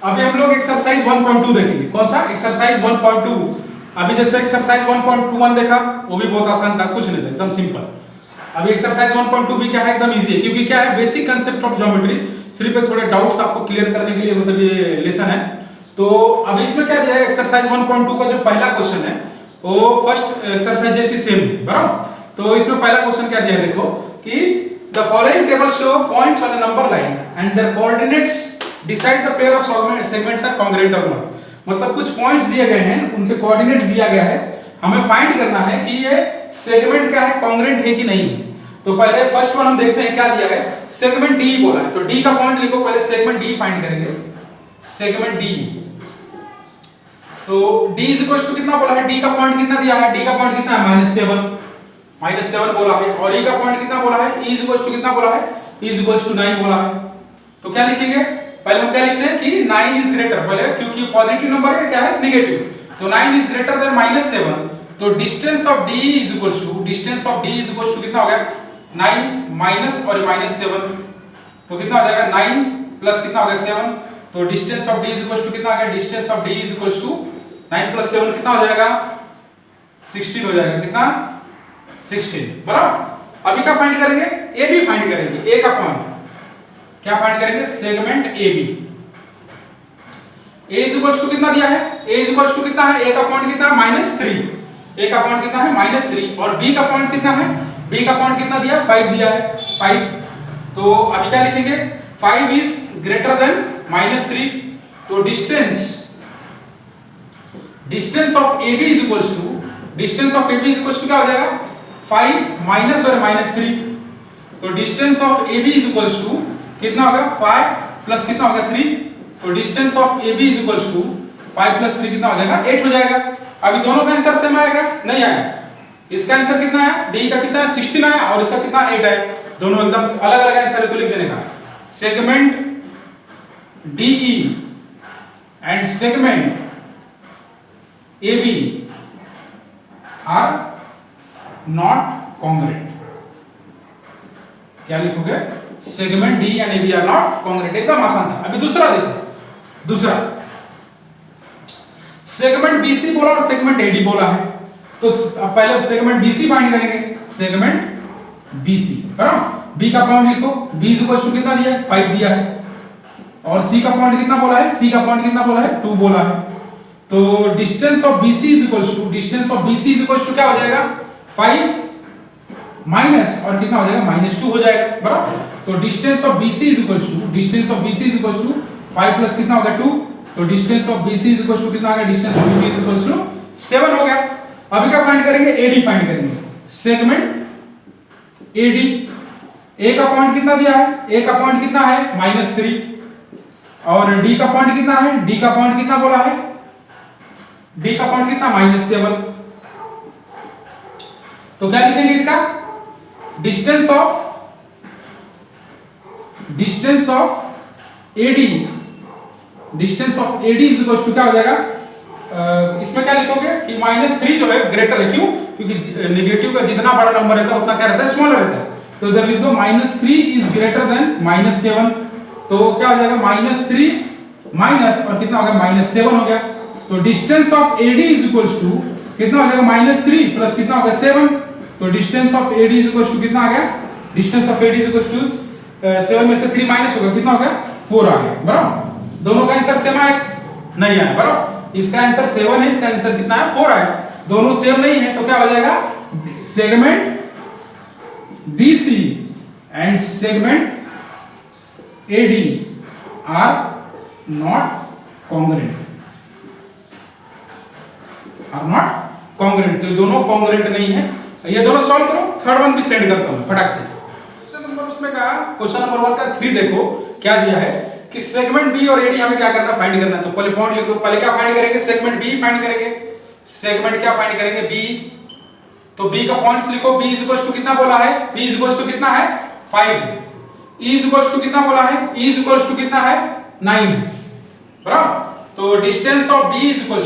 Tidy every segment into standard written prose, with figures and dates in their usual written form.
अभी हम लोग एक्सरसाइज 1.2 देखेंगे। कौन सा एक्सरसाइज 1.2? अभी जैसे एक्सरसाइज 1.21 देखा, वो भी बहुत आसान था, कुछ नहीं था, एकदम सिंपल। अभी एक्सरसाइज 1.2 भी क्या है, एकदम इजी है, क्योंकि क्या है, बेसिक कंसेप्ट ऑफ ज्योमेट्री। सिर्फ थोड़े डाउट्स आपको क्लियर करने के लिए मतलब ये लेसन है। तो अभी इसमें क्या दिया है, एक्सरसाइज 1.2 का जो पहला क्वेश्चन है वो फर्स्ट एक्सरसाइज जैसी सेम है, बराबर। तो इसमें पहला क्वेश्चन क्या दिया है, देखो कि the following table show points on a number line and their coordinates decide the pair of segments are congruent और नॉट। मतलब कुछ पॉइंट्स दिए गए हैं, उनके कोऑर्डिनेट्स दिया गया है, हमें फाइंड करना है कि ये सेगमेंट क्या है, कांग्रुएंट है कि नहीं है। तो पहले फर्स्ट वन हम देखते हैं, क्या दिया है, सेगमेंट डी बोला है, तो डी का पॉइंट लिखो, पहले सेगमेंट डी फाइंड करेंगे। सेगमेंट डी, तो d इज इक्वल टू कितना बोला है, d का पॉइंट कितना दिया है, d का पॉइंट कितना है -7 बोला है, और e का पॉइंट कितना बोला है, e इज इक्वल टू कितना बोला है, e इज इक्वल टू 9 बोला है। तो क्या लिखेंगे, पहले हम क्या लिखते हैं कि 9 इज ग्रेटर, पहले क्योंकि पॉजिटिव नंबर है, क्या है, नेगेटिव, तो 9 इज ग्रेटर देन -7, तो distance of d is equal to कितना हो गया, 9 माइनस और -7, तो कितना हो जाएगा 9 प्लस कितना हो गया 7, तो distance of d is equal to कितना आ गया, distance of d is equal to 9 plus 7 कितना हो जाएगा, 16 हो जाएगा, कितना 16, बराबर। अभी क्या फाइंड करेंगे, ए बी फाइंड करेंगे, ए का पॉइंट क्या फाइंड करेंगे, segment A B. A is equal to कितना दिया है, ए इज इक्वल टू कितना है, ए का पॉइंट कितना है -3, ए का पॉइंट कितना है -3, और बी का पॉइंट कितना है, बी का पॉइंट कितना दिया है, 5 दिया है, 5। तो अभी क्या लिखेंगे, 5 इज ग्रेटर देन -3, तो distance of AB is equal to क्या हो जाएगा, 5 माइनस और -3, तो distance of AB is equal to कितना होगा, 5 प्लस कितना होगा 3, तो distance of AB is equal to 5 plus 3 कितना हो जाएगा, 8 हो जाएगा। अभी दोनों का आंसर सेम आएगा, नहीं आया, इसका आंसर कितना है, D का कितना है 16 आया, और इसका कितना 8 है, दोनों एकदम अलग अलग आंसर है, तो लिख देने का segment DE and segment AB are not congruent। क्या लिखोगे, segment D and AB are not congruent, एकदम आसान था। अभी दूसरा देखो, दूसरा सेगमेंट BC बोला और सेगमेंट AD बोला है, तो पहले सेगमेंट BC फाइंड करेंगे, सेगमेंट BC, बराबर। B का पॉइंट लिखो, B इज इक्वल टू कितना दिया है, 5 दिया है, और C का पॉइंट कितना बोला है, C का पॉइंट कितना बोला है, 2 बोला है, तो distance of BC is equal to क्या हो जाएगा, 5 माइनस और कितना हो जाएगा, -2 हो जाएगा, बराबर। तो distance of BC is equal to 5 plus कितना हो गया 2, तो distance of BC is equal to कितना आ गया, distance of BD is equal to 7 हो गया। अभी क्या फाइंड करेंगे, AD फाइंड करेंगे, सेगमेंट AD। A का पॉइंट कितना दिया है, A का पॉइंट कितना है -3, और D का पॉइंट कितना है, D का पॉइंट कितना बोला है, D का पॉइंट कितना -7, तो क्या लिखेंगे इसका, distance of AD is equal to क्या हो जाएगा, इसमें क्या लिखोगे कि -3 जो है ग्रेटर है, क्यों, क्योंकि नेगेटिव का जितना बड़ा नंबर रहता है उतना क्या रहता है, स्मॉलर रहता है, तो इधर लिख दो -3 इज ग्रेटर देन -7, तो क्या हो जाएगा, -3 माइनस और कितना हो गया, -7 हो गया, तो distance of AD is equal to कितना हो जाएगा, -3 प्लस कितना हो गया 7, तो distance of AD is equal to कितना आ गया, distance of AD is equal to 7 में से 3 माइनस होगा, कितना हो गया 4 आ गया, बराबर। दोनों का आंसर सेम आया, नहीं आया, बराबर। इसका आंसर 7 है, इसका आंसर कितना है 4 आया, दोनों सेम नहीं है, तो क्या हो जाएगा, segment BC and segment AD are not congruent, तो दोनों congruent नहीं है। ये दोनों सॉल्व करो, थर्ड वन भी सेंड करता हूं फटाक से। क्वेश्चन नंबर उसमें कहा, क्वेश्चन नंबर 1 का 3 देखो, क्या दिया है कि सेगमेंट B और AD हमें क्या करना, फाइंड करना है, तो पहले पॉइंट लिखो, पहले क्या फाइंड करेंगे, सेगमेंट B फाइंड करेंगे, सेगमेंट क्या फाइंड करेंगे, B, तो B का पॉइंट्स लिखो, B इज इक्वल टू कितना बोला है, B इज इक्वल टू कितना है 5, E इज इक्वल टू कितना बोला है, E इज इक्वल टू कितना है 9, बराबर। तो distance of B is equal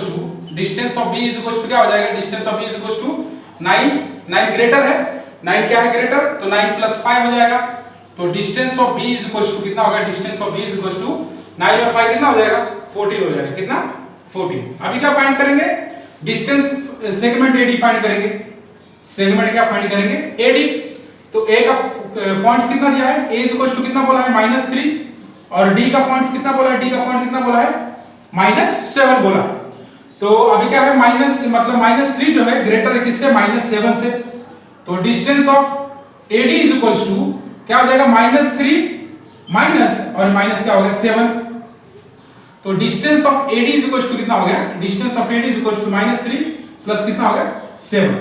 to क्या हो जाएगा, distance of B is equal to 9 greater है, 9 क्या है ग्रेटर, तो 9 प्लस 5 हो जाएगा, तो distance of B is equal to कितना होगा, distance of B is equal to 9 और 5 कितना हो जाएगा 14 हो जाएगा। कितना? 14। अभी क्या फाइंड करेंगे? डिस्टेंस सेगमेंट एडी फाइंड करेंगे। सेगमेंट क्या फाइंड करेंगे? एडी। तो ए का पॉइंट्स कितना दिया है? ए इक्वल टू कितना बोला है? -3। और डी का पॉइंट्स कितना बोला है? डी का पॉइंट कितना बोला है? -7 बोला है। तो अभी क्या है? माइनस मतलब -3 जो है ग्रेटर है किससे? -7 से। तो distance of AD is equal to क्या हो जाएगा? -3 माइनस और माइनस क्या हो गया? 7। तो distance of AD is equal to कितना हो गया? Distance of AD is equal to -3 plus कितना हो गया? 7।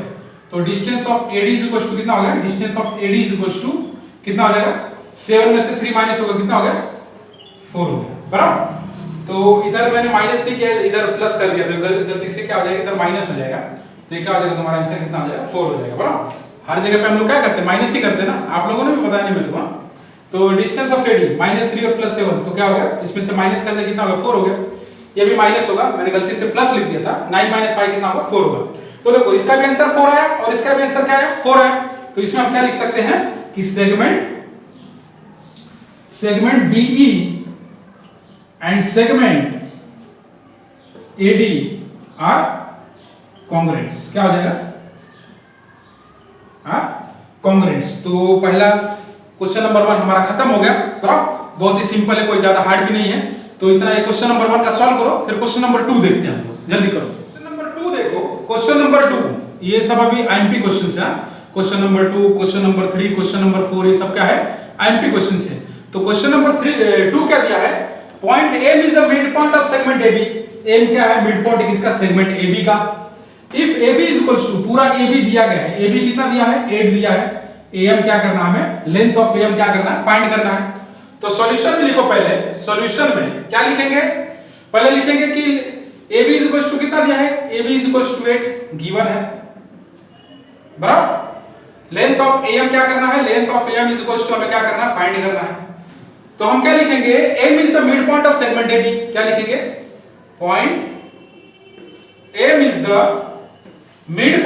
तो distance of AD is equal to कितना हो गया? Distance of AD is equal to कितना हो जाएगा? 7 में से 3 माइनस होगा, कितना हो गया? 4 हो गया। बराबर। तो इधर मैंने माइनस नहीं किया, इधर प्लस कर दिया, तो गलती से क्या हो जाएगा? इधर माइनस हो जाएगा। तो ये क्या हो जाएगा? तुम्हारा आंसर कितना हो जाएगा? 4 हो जाएगा। बराबर। हर जगह पे हम लोग क्या करते हैं? माइनस ही करते हैं ना। आप लोगों ने भी बताया नहीं मेरे को। तो डिस्टेंस ऑफ एडी -3 और +7, तो क्या हो गया? इसमें से माइनस करने कितना होगा? 4 हो गया। ये भी माइनस होगा, मैंने गलती से प्लस लिख दिया था। 9 - 5 कितना होगा? 4 होगा। तो देखो इसका भी आंसर 4 आया और इसका भी आंसर क्या आया? 4 आया। तो इसमें हम क्या लिख सकते हैं कि segment BE and segment AD are congruents. क्या हो जाएगा? कॉन्ग्रुएंट्स। तो पहला क्वेश्चन नंबर 1 हमारा खत्म हो गया। बराबर। बहुत ही सिंपल है, कोई ज्यादा हार्ड भी नहीं है। तो इतना ये क्वेश्चन नंबर 1 का सॉल्व करो, फिर क्वेश्चन नंबर 2 देखते हैं हम लोग। जल्दी करो। क्वेश्चन नंबर 2 देखो। क्वेश्चन नंबर 2 ये सब अभी आईएमपी क्वेश्चंस है। Question number 2, question number 3, question number 4 ये सब क्या है? आईएमपी क्वेश्चंस है। तो क्वेश्चन नंबर 2 क्या दिया है? Point M is the mid point of segment AB। M क्या है? मिड पॉइंट है किसका? सेगमेंट AB का। If AB is equals to, पूरा AB दिया गया है। AB कितना दिया है? 8 दिया है। AM क्या करना है हमें? लेंथ ऑफ AM क्या करना है? फाइंड करना है। तो सॉल्यूशन में लिखो। पहले सॉल्यूशन में क्या लिखेंगे? पहले लिखेंगे कि AB इज इक्वल्स टू कितना दिया है? AB is equals to 8 given है। बराबर। लेंथ ऑफ AM क्या करना है? Length of AM is equals to हमें क्या करना है? फाइंड करना है। तो हम क्या लिखेंगे? M is the mid point of segment AB। क्या लिखेंगे? Point M is the mid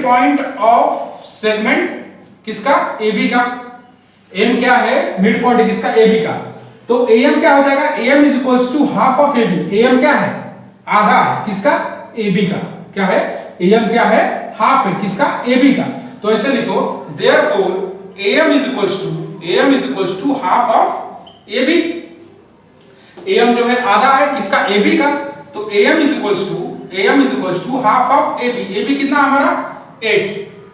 point of segment किसका? AB का। M क्या है? मिड पॉइंट है किसका? AB का। तो AM क्या हो जाएगा? AM is equals to half of AB। AM क्या है? आधा है किसका? AB का। क्या है? AM क्या है? हाफ है किसका? AB का। तो ऐसे लिखो therefore AM is equals to half of AB। AM जो है आधा है किसका? AB का। तो AM is equals to half of AB। AB कितना हमारा? 8।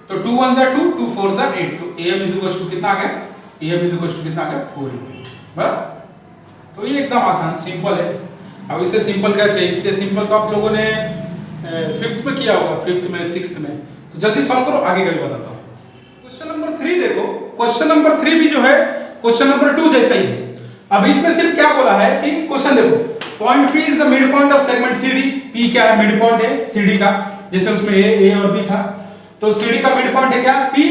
तो 2 1 2, 2 4 8। तो AM इज इक्वल्स टू कितना आ गया? AM इज इक्वल्स टू कितना आ गया? 4 यूनिट। बराबर। तो ये एकदम आसान सिंपल है। अब इससे सिंपल क्या चाहिए? इससे सिंपल तो आप लोगों ने 5th में किया होगा, 5th में, 6th में। तो जल्दी सॉल्व करो, आगे का भी बताता हूँ। क्वेश्चन नंबर 3 देखो। क्वेश्चन नंबर 3 भी जो है क्वेश्चन नंबर 2 जैसा ही है। अब इसमें सिर्फ क्या बोला है कि क्वेश्चन देखो, point P is the mid point of segment CD। P क्या है? मिड पॉइंट है CD का। जैसे उसमें A और B था, तो CD का मिड पॉइंट है क्या? P।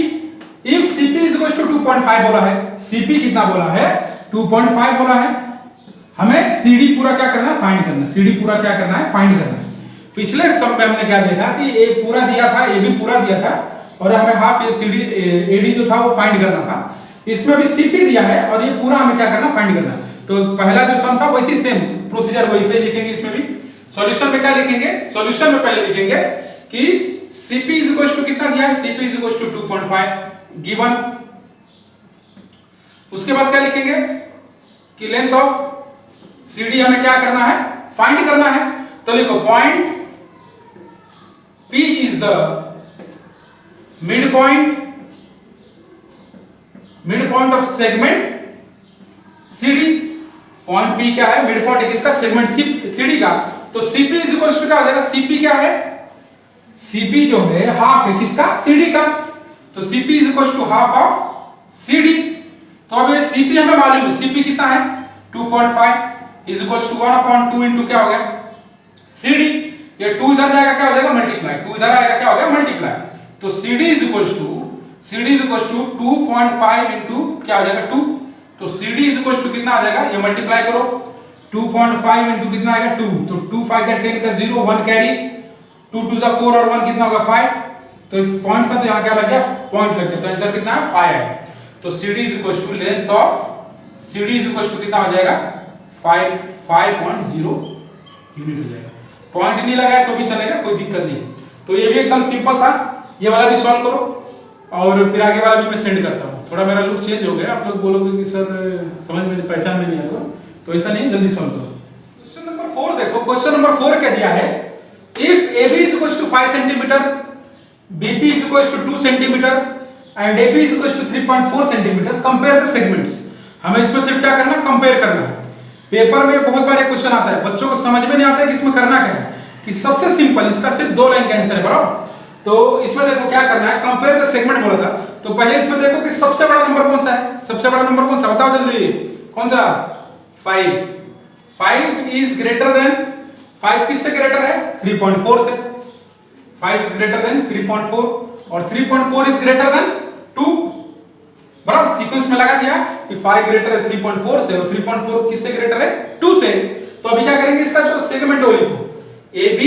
If CP is equal to 2.5 बोला है। CP कितना बोला है? 2.5 बोला है। हमें CD पूरा क्या करना है? फाइंड करना है। CD पूरा क्या करना है? फाइंड करना है। पिछले सब में हमने क्या देखा कि A पूरा दिया था, AB पूरा दिया था, और हमें हाफ ये CD AD जो था वो फाइंड करना था। इसमें भी CP दिया है और ये पूरा हमें क्या करना? फाइंड करना। तो पहला जो सम था वैसे सेम प्रोसीजर वैसे ही लिखेंगे। इसमें भी सॉल्यूशन में क्या लिखेंगे? सॉल्यूशन में पहले लिखेंगे कि CP इज इक्वल टू कितना दिया है? CP is equal to 2.5 given. उसके बाद क्या लिखेंगे कि लेंथ ऑफ CD हमें क्या करना है? फाइंड करना है। तो लिखो point P is the mid point of segment CD। Point P क्या है? मिड पॉइंट है किसका? सेगमेंट CD का। तो CP इज इक्वल टू क्या हो जाएगा? CP क्या है? CP जो है हाफ है किसका? CD का। तो CP is equal to half of CD। तो अब ये CP हमें मालूम है। CP कितना है? 2.5 इज इक्वल टू 1/2 इनटू क्या हो गया? CD। ये 2 इधर जाएगा क्या हो जाएगा? मल्टीप्लाई। 2 इधर आएगा क्या हो गया? मल्टीप्लाई। तो CD is equal to 2.5 into क्या हो जाएगा? 2। तो CD इज इक्वल टू कितना आ जाएगा? ये मल्टीप्लाई करो। 2.5 इनटू कितना आएगा? 2। तो 2 5 10 का 0, 1 कैरी, 2 2 4 और 1 कितना होगा? 5। तो पॉइंट था तो यहाँ क्या लग गया? पॉइंट लग गया। तो आंसर कितना है? 5 है। तो CD is equal to length of CD is equal to कितना हो जाएगा? 5.0 यूनिट हो जाएगा। पॉइंट नहीं लगाया तो भी चलेगा, कोई दिक्कत नहीं। तो ये भी एकदम सिंपल था, ये वाला भी सॉल्व करो और फिर आगे वाला भी मैं सेंड करता हूँ। थोड़ा मेरा लुक चेंज हो गया, आप लोग बोलोगे कि सर समझ में पहचान में नहीं आएगा, तो ऐसा नहीं, जल्दी सॉल्व करो। क्वेश्चन नंबर 4 देखो, क्वेश्चन नंबर 4 क्या दिया है, if AB is equals to 5 centimetre, BP is equals to 2 centimetre and AB is equals to 3.4 centimetre, compare the segments. हमें इसमें सिर्फ क्या करना, कंपेयर करना है। पेपर में बहुत बार एक क्वेश्चन आता है, बच्चों को समझ में नहीं आता है कि इसमें करना क्या है, कि सबसे सिंपल इसका सिर्फ 2 लाइन का आंसर है, बराबर। तो इसमें देखो क्या करना है, कंपेयर द सेगमेंट बोला था, तो पहले इसमें देखो कि सबसे बड़ा नंबर कौन सा है, सबसे बड़ा नंबर कौन सा, बताओ जल्दी, कौन सा, 5। 5 इज ग्रेटर देन, 5 किससे ग्रेटर है, 3.4 से। 5 इज ग्रेटर देन 3.4 और 3.4 इज ग्रेटर देन 2, बराबर। सीक्वेंस में लगा दिया कि 5 ग्रेटर है 3.4 से और 3.4 किससे ग्रेटर है, 2 से। तो अभी क्या करेंगे, इसका जो सेगमेंट है वो लिखो, AB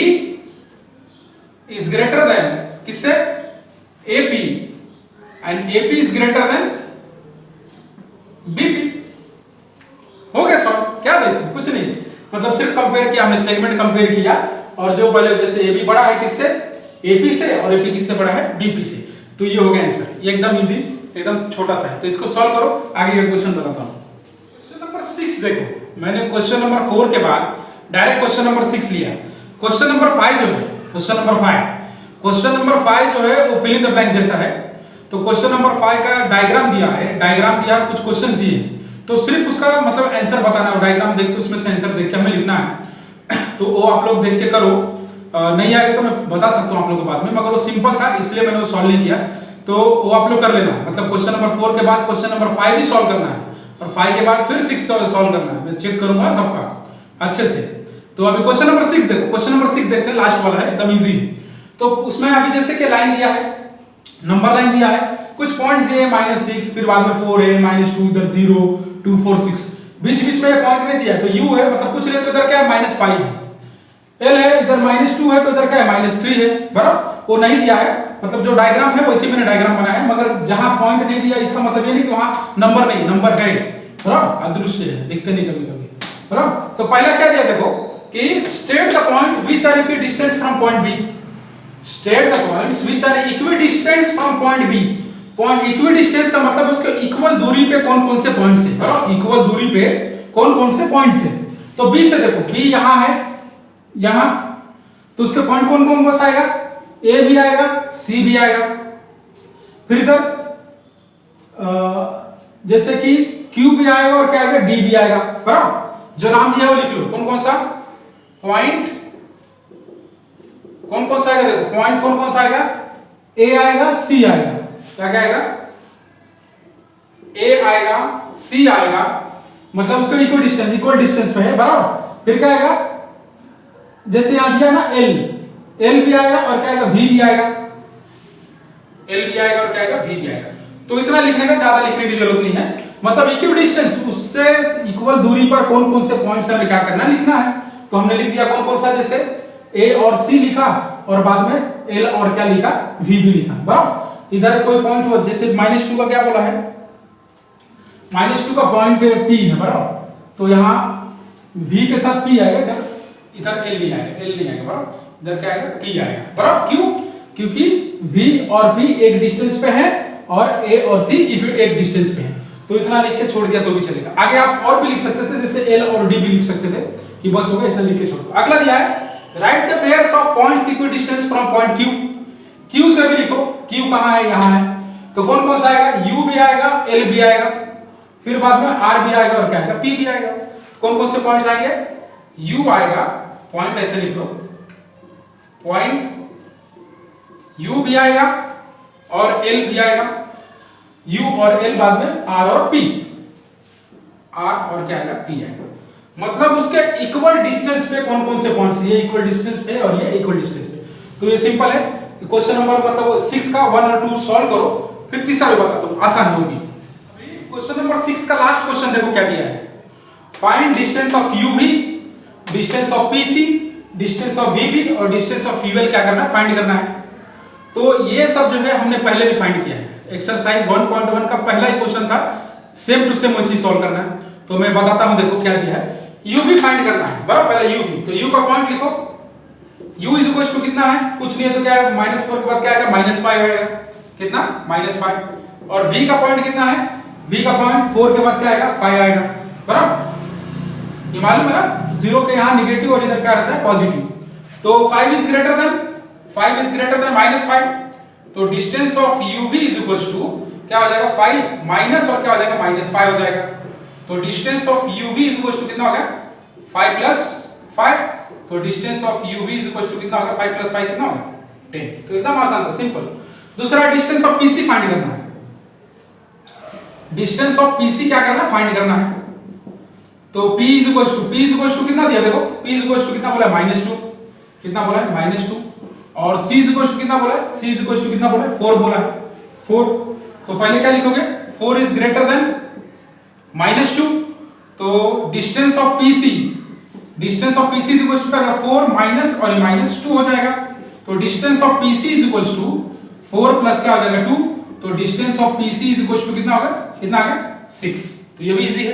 इज ग्रेटर देन किससे, AP and AP is greater than BP। हो गया सॉल्व, क्या था इसमें, कुछ नहीं, मतलब सिर्फ कंपेयर किया हमने, सेगमेंट कंपेयर किया और जो पहले जैसे AB बड़ा है किससे, AP से, और AP किससे बड़ा है, BP से। तो ये हो गया आंसर, ये एकदम इजी, एकदम छोटा सा है। तो इसको सॉल्व करो, आगे का क्वेश्चन बताता हूं। क्वेश्चन नंबर 6 देखो, मैंने क्वेश्चन नंबर 4 के बाद डायरेक्ट क्वेश्चन नंबर 6 लिया। क्वेश्चन नंबर 5 जो है, क्वेश्चन नंबर 5 जो है वो फिल इन द ब्लैंक जैसा है। तो क्वेश्चन नंबर 5 का डायग्राम दिया है, कुछ क्वेश्चन दिए, तो सिर्फ उसका मतलब आंसर बताना है, डायग्राम देख के उसमें से आंसर देख के हमें लिखना है। तो वो आप लोग देख के करो, नहीं आगे तो मैं बता सकता हूँ आप लोगों को बाद में, मगर वो सिंपल था इसलिए मैंने वो सॉल्व नहीं किया। तो वो आप लोग कर लेना, मतलब क्वेश्चन नंबर 4 के बाद क्वेश्चन नंबर 5 भी सॉल्व करना है और 5 के बाद फिर 6 सॉल्व करना है। मैं चेक करूंगा सबका अच्छे से। तो अभी क्वेश्चन नंबर 6 देखो, क्वेश्चन नंबर 6 देखते हैं, लास्ट वाला है, एकदम इजी। तो उसमें अभी जैसे कि लाइन दिया है, नंबर लाइन दिया है, कुछ पॉइंट्स दिए -6, फिर बाद में 4 है, -2, इधर 0, 2, 4, 6, बीच बीच में ये पॉइंट नहीं दिया है। तो u है, मतलब कुछ नहीं, तो इधर क्या है, -5 है। l है, इधर -2 है, तो इधर क्या है, -3 है, बराबर। वो नहीं दिया है, मतलब जो डायग्राम है वैसे मैंने डायग्राम बनाया है, मगर जहां पॉइंट नहीं दिया इसका मतलब ये नहीं कि वहां नंबर नहीं, नंबर है, बराबर, अदृश्य है, दिखते नहीं कभी कभी, बराबर। तो पहला क्या दिया देखो कि state the point which are equidistance from point B, state the points which are equidistance from point B. Point equidistance का मतलब उसके इक्वल दूरी पे कौन कौन से पॉइंट्स है, बराबर, इक्वल दूरी पे कौन कौन से पॉइंट्स है। तो बी से देखो, बी यहां है, यहां, तो उसके पॉइंट कौन कौन सा आएगा, ए भी आएगा, सी भी आएगा, फिर इधर जैसे कि क्यू भी आएगा और क्या आएगा, डी भी आएगा, बराबर। जो नाम दिया है वो लिख लो, कौन कौन सा पॉइंट, कौन कौन सा आएगा, देखो पॉइंट कौन कौन सा आएगा, ए आएगा, सी आएगा, क्या क्या आएगा, ए आएगा, सी आएगा, मतलब उसका इक्वल डिस्टेंस पे है, बराबर। फिर क्या आएगा, जैसे यहां दिया ना एल भी आएगा और क्या आएगा, वी भी आएगा, एल भी आएगा और क्या आएगा, वी भी आएगा। तो इतना लिखने का, ज्यादा लिखने की जरूरत नहीं है, मतलब इक्वल डिस्टेंस, उससे इक्वल दूरी पर कौन कौन से पॉइंट्स हमें क्या करना, लिखना है। तो हमने लिख दिया कौन कौन सा, जैसे ए और सी लिखा और बाद में एल और क्या लिखा, वी भी लिखा, बराबर। इधर कोई पॉइंट हो, जैसे -2 का क्या बोला है, -2 का पॉइंट पी है, बराबर। तो यहां v के साथ p आएगा, इधर l नहीं आएगा, बराबर। इधर क्या आएगा, p आएगा, बराबर। क्यों, क्योंकि v और p एक डिस्टेंस पे है और a और c एक डिस्टेंस पे है। तो इतना लिख के छोड़ दिया तो भी चलेगा। आगे आप और भी लिख सकते थे, जैसे l और d भी लिख सकते थे, कि बस हो गया, इतना लिख के छोड़ दो। अगला दिया है, right the pairs of points equal distance from point q। q से भी लिखो, q कहां है, यहां है, तो कौन कौन सा आएगा, u भी आएगा, l भी आएगा, फिर बाद में r भी आएगा और क्या आएगा, p भी आएगा। कौन कौन से पॉइंट्स आएंगे, u आएगा, पॉइंट ऐसे लिख लो, पॉइंट u भी आएगा और l भी आएगा, u और l बाद में r और p, r और क्या आएगा, p आएगा। मतलब उसके इक्वल डिस्टेंस पे कौन कौन से पॉइंट्स, ये इक्वल डिस्टेंस पे और ये इक्वल डिस्टेंस पे। तो ये सिंपल है। क्वेश्चन नंबर मतलब 6 का 1 और 2 सॉल्व करो, फिर तीसरा भी बताता हूं, आसान होगी। क्वेश्चन नंबर 6 का लास्ट क्वेश्चन देखो क्या दिया है, find distance of UV, distance of PC, distance of VB और डिस्टेंस ऑफ UL क्या करना है, फाइंड करना है। तो ये सब जो है हमने पहले भी फाइंड किया है, एक्सरसाइज 1.1 का पहला ही क्वेश्चन था, सेम टू सेम वैसे ही सॉल्व करना है। तो मैं बताता हूं, देखो क्या दिया है u भी फाइंड करना है बराबर। पहले u भी, तो u का पॉइंट लिखो। u इज इक्वल टू कितना है, कुछ नहीं है तो क्या है, -4 के बाद क्या आएगा, -5 आएगा। कितना, -5। और v का पॉइंट कितना है, v का पॉइंट 4 के बाद क्या आएगा, 5 आएगा बराबर। ये मालूम है ना, 0 के यहां नेगेटिव और इधर क्या रहता है, पॉजिटिव। तो 5 इज ग्रेटर देन -5, तो distance of uv is equal to क्या हो जाएगा, 5 माइनस और क्या हो जाएगा, -5 हो जाएगा। तो distance of uv is equal to कितना हो गया, 5 प्लस 5। तो distance of uv is equal to कितना हो गया, 5 प्लस 5 कितना हो गया, 10। तो एकदम आसान था, सिंपल। दूसरा डिस्टेंस ऑफ pc फाइंड करना है। डिस्टेंस ऑफ pc क्या करना है, फाइंड करना है। तो p इज इक्वल टू कितना दिया, देखो p इज इक्वल टू कितना बोला है, -2। कितना बोला है, -2। और c इज इक्वल टू कितना बोला है, c इज इक्वल टू कितना बोला है, 4 बोला है, 4। तो पहले क्या लिखोगे, 4 इज ग्रेटर देन -2। तो distance of pc is equal to क्या, 4 माइनस और -2 हो जाएगा। तो distance of pc is equal to 4 plus क्या हो जाएगा, 2। तो distance of pc is equal to कितना होगा, कितना आ गया, 6। तो ये भी इजी है।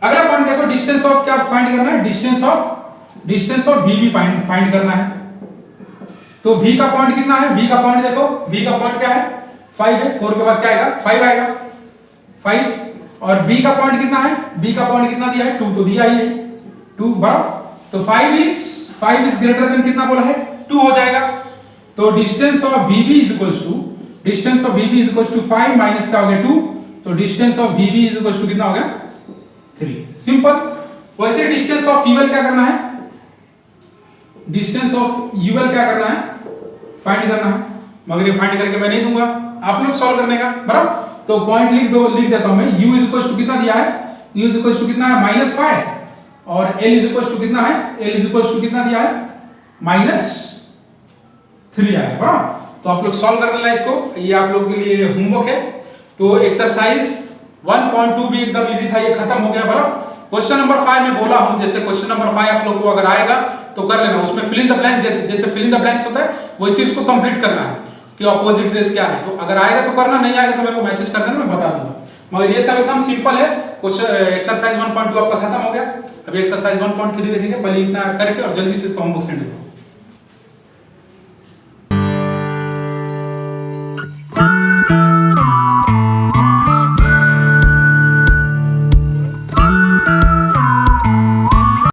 अगला पॉइंट देखो, डिस्टेंस ऑफ क्या फाइंड करना है, डिस्टेंस ऑफ v भी फाइंड करना है। तो v का पॉइंट कितना है, v का पॉइंट देखो, v का पॉइंट क्या है, 5 है। 4 के बाद क्या आएगा, 5 आएगा, 5। और b का पॉइंट कितना है, b का पॉइंट कितना दिया है, 2 तो दिया ही है, 2 बराबर। तो 5 इज ग्रेटर देन कितना बोला है, 2 हो जाएगा। तो distance of vb is equal to 5 minus क्या हो गया, 2। तो distance of vb is equal to कितना हो गया, 3। सिंपल। वैसे डिस्टेंस ऑफ यूएल क्या करना है, फाइंड करना है। मगर ये फाइंड करके मैं नहीं दूंगा, आप लोग सॉल्व करने का बराबर। तो पॉइंट लिख देता हूं मैं। u इज इक्वल टू कितना दिया है, u इज इक्वल टू कितना है, -5। और l इज इक्वल टू कितना है, l इज इक्वल टू कितना दिया है, -3 आया बराबर। तो आप लोग सॉल्व कर लेना इसको, ये आप लोग के लिए होमवर्क है। तो एक्सरसाइज 1.2 भी एकदम इजी था, ये खत्म हो गया बराबर। क्वेश्चन नंबर 5 में बोला हूं, जैसे क्वेश्चन नंबर 5 आप लोग को अगर आएगा तो कर लेना। उसमें फिल इन द ब्लैंक, जैसे फिल इन द ब्लैंक्स होता है वैसे इसको कंप्लीट करना है कि अपोजिट रेस क्या है। तो अगर आएगा तो करना, नहीं आएगा तो मेरे को मैसेज कर देना, मैं बता दूंगा। मगर ये सब एकदम सिंपल है। क्वेश्चन एक्सरसाइज 1.2 आपका खत्म हो गया। अभी एक्सरसाइज 1.3 देखेंगे, पहले इतना करके और जल्दी से इसको होमवर्क सेंड करो।